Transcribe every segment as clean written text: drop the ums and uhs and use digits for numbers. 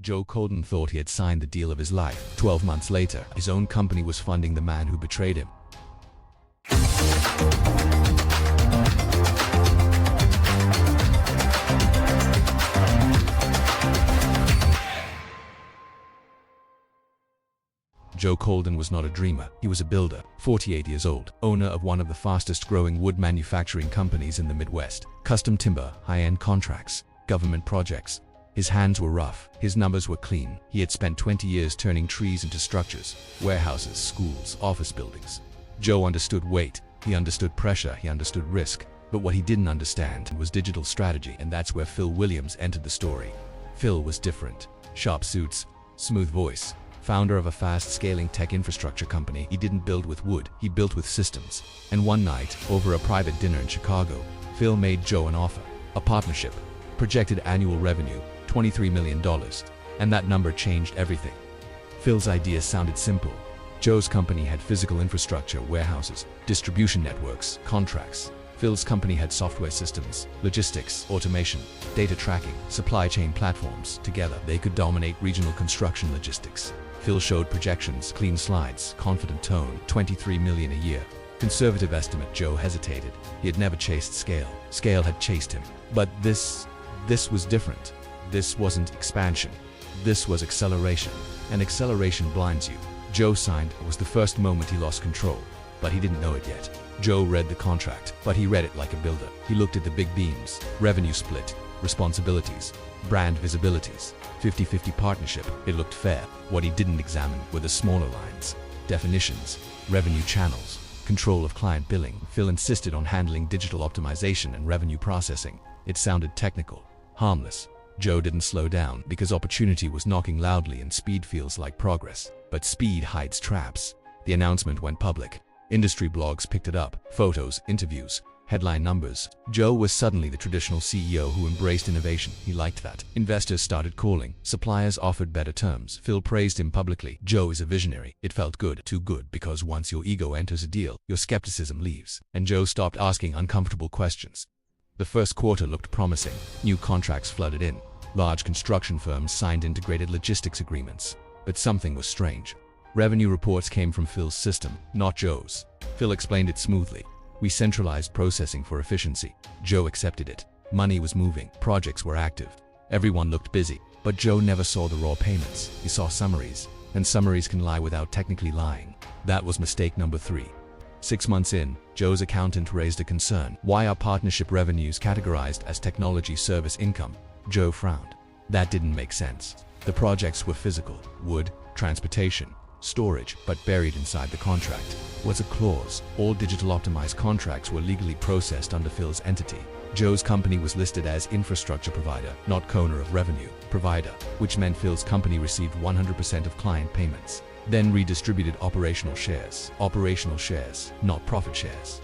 Joe Coldon thought he had signed the deal of his life. 12 months later, his own company was funding the man who betrayed him. Joe Coldon was not a dreamer, he was a builder, 48 years old, owner of one of the fastest growing wood manufacturing companies in the Midwest. Custom timber, high-end contracts, government projects. His hands were rough, his numbers were clean. He had spent 20 years turning trees into structures, warehouses, schools, office buildings. Joe understood weight, he understood pressure, he understood risk. But what he didn't understand was digital strategy, and that's where Phil Williams entered the story. Phil was different. Sharp suits, smooth voice. Founder of a fast-scaling tech infrastructure company, he didn't build with wood, he built with systems. And one night, over a private dinner in Chicago, Phil made Joe an offer, a partnership, projected annual revenue, $23 million, and that number changed everything. Phil's idea sounded simple. Joe's company had physical infrastructure, warehouses, distribution networks, contracts. Phil's company had software systems, logistics, automation, data tracking, supply chain platforms. Together, they could dominate regional construction logistics. Phil showed projections, clean slides, confident tone, $23 million a year. Conservative estimate. Joe hesitated. He had never chased scale. Scale had chased him. But this was different. This wasn't expansion. This was acceleration. And acceleration blinds you. Joe signed. It was the first moment he lost control. But he didn't know it yet. Joe read the contract, but he read it like a builder. He looked at the big beams, revenue split, responsibilities, brand visibilities, 50-50 partnership. It looked fair. What he didn't examine were the smaller lines, definitions, revenue channels, control of client billing. Phil insisted on handling digital optimization and revenue processing. It sounded technical, harmless. Joe didn't slow down because opportunity was knocking loudly and speed feels like progress. But speed hides traps. The announcement went public. Industry blogs picked it up, photos, interviews, headline numbers. Joe was suddenly the traditional CEO who embraced innovation. He liked that. Investors started calling. Suppliers offered better terms. Phil praised him publicly. Joe is a visionary. It felt good. Too good, because once your ego enters a deal, your skepticism leaves. And Joe stopped asking uncomfortable questions. The first quarter looked promising. New contracts flooded in. Large construction firms signed integrated logistics agreements. But something was strange. Revenue reports came from Phil's system, not Joe's. Phil explained it smoothly. We centralized processing for efficiency. Joe accepted it. Money was moving. Projects were active. Everyone looked busy. But Joe never saw the raw payments. He saw summaries. And summaries can lie without technically lying. That was mistake number 3. 6 months in, Joe's accountant raised a concern. Why are partnership revenues categorized as technology service income? Joe frowned. That didn't make sense. The projects were physical, wood, transportation, storage, but buried inside the contract was a clause. All digital optimized contracts were legally processed under Phil's entity. Joe's company was listed as infrastructure provider, not co-owner of revenue provider, which meant Phil's company received 100% of client payments, then redistributed operational shares, not profit shares.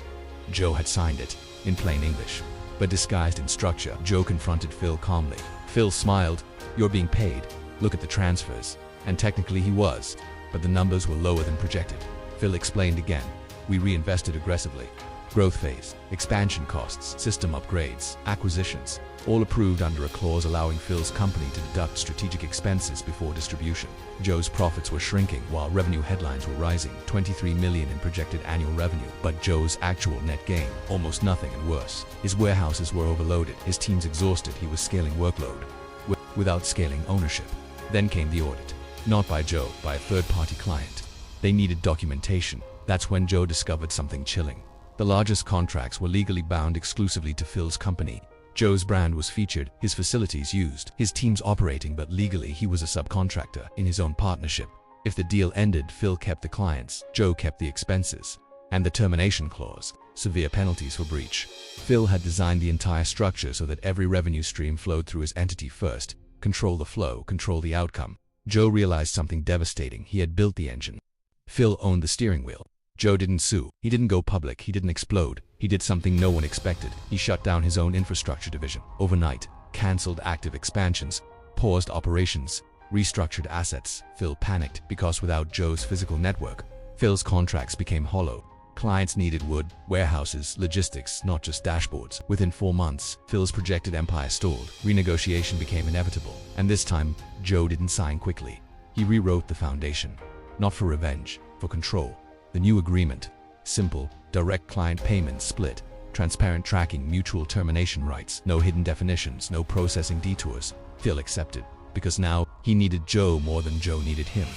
Joe had signed it, in plain English, but disguised in structure. Joe confronted Phil calmly. Phil smiled. You're being paid. Look at the transfers. And technically he was, but the numbers were lower than projected. Phil explained again. We reinvested aggressively. Growth phase, expansion costs, system upgrades, acquisitions, all approved under a clause allowing Phil's company to deduct strategic expenses before distribution. Joe's profits were shrinking while revenue headlines were rising, $23 million in projected annual revenue. But Joe's actual net gain, almost nothing, and worse. His warehouses were overloaded, his teams exhausted. He was scaling workload without scaling ownership. Then came the audit. Not by Joe, by a third-party client. They needed documentation. That's when Joe discovered something chilling. The largest contracts were legally bound exclusively to Phil's company. Joe's brand was featured, his facilities used, his teams operating, but legally he was a subcontractor in his own partnership. If the deal ended, Phil kept the clients, Joe kept the expenses. And the termination clause, severe penalties for breach. Phil had designed the entire structure so that every revenue stream flowed through his entity first. Control the flow, control the outcome. Joe realized something devastating. He had built the engine. Phil owned the steering wheel. Joe didn't sue. He didn't go public. He didn't explode. He did something no one expected. He shut down his own infrastructure division. Overnight, canceled active expansions, paused operations, restructured assets. Phil panicked because without Joe's physical network, Phil's contracts became hollow. Clients needed wood, warehouses, logistics, not just dashboards. Within 4 months, Phil's projected empire stalled. Renegotiation became inevitable. And this time, Joe didn't sign quickly. He rewrote the foundation. Not for revenge, for control. The new agreement: simple, direct client payments split, transparent tracking, mutual termination rights, no hidden definitions, no processing detours. Phil accepted, because now he needed Joe more than Joe needed him.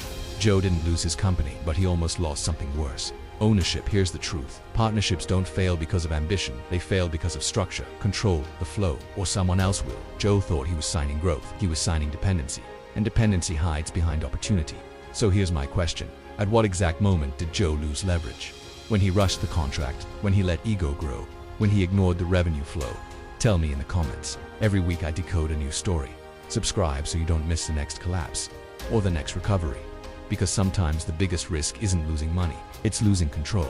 Joe didn't lose his company, but he almost lost something worse. Ownership. Here's the truth. Partnerships don't fail because of ambition. They fail because of structure, control, the flow, or someone else will. Joe thought he was signing growth. He was signing dependency. And dependency hides behind opportunity. So here's my question. At what exact moment did Joe lose leverage? When he rushed the contract? When he let ego grow? When he ignored the revenue flow? Tell me in the comments. Every week I decode a new story. Subscribe so you don't miss the next collapse or the next recovery. Because sometimes the biggest risk isn't losing money, it's losing control.